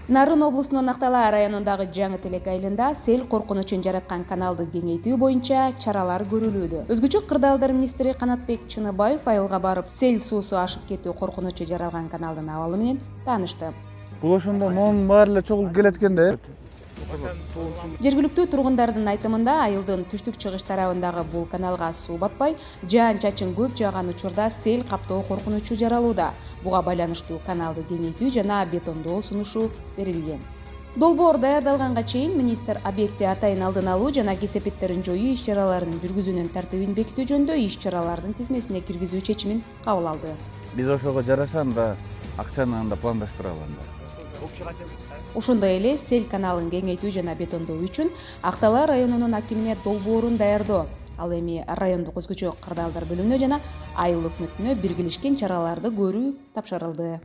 Нарын облусунун Актала районундагы Жаңы Телек айылында сел коркунучун жараткан каналды кеңейтүү боюнча чаралар көрүлүүдө. Өзгөчө кырдаалдар министри Канатбек Чыныбаев айылга барып, сел суусу ашып кетүү коркунучу жаралган каналдын абалы менен таанышты. Бул ошондо монун баары эле чогулуп келет экен да. Жергиликтүү тургундардын айтымында айылдын түштүк-чыгыш тарабындагы бул каналга суу батпай, жаан-чачын көп жааган учурда сел каптоо коркунучу жаралууда. Буга байланыштуу каналды кеңейтүү жана бетондоо сунушу берилген. Долбоор даярдалганга чейин министр объекти атайын алдын алуу жана кесепеттерин жоюу иш-чараларын жүргүзүүнүн тартибин бекитүү жөнүндө иш-чаралардын тизмесине киргизүү чечимин кабыл алды. Биз ошого жараша анда акчаны анда пландаштыралы анда. Ошондой эле сел каналын кеңейтүү жана бетондоо үчүн Актала районунун акимине долбоорун даярдоо, ал эми райондук өзгөчө кырдаалдар бөлүмүнө жана айыл өкмөтүнө биргелешкен чараларды көрүү тапшырылды.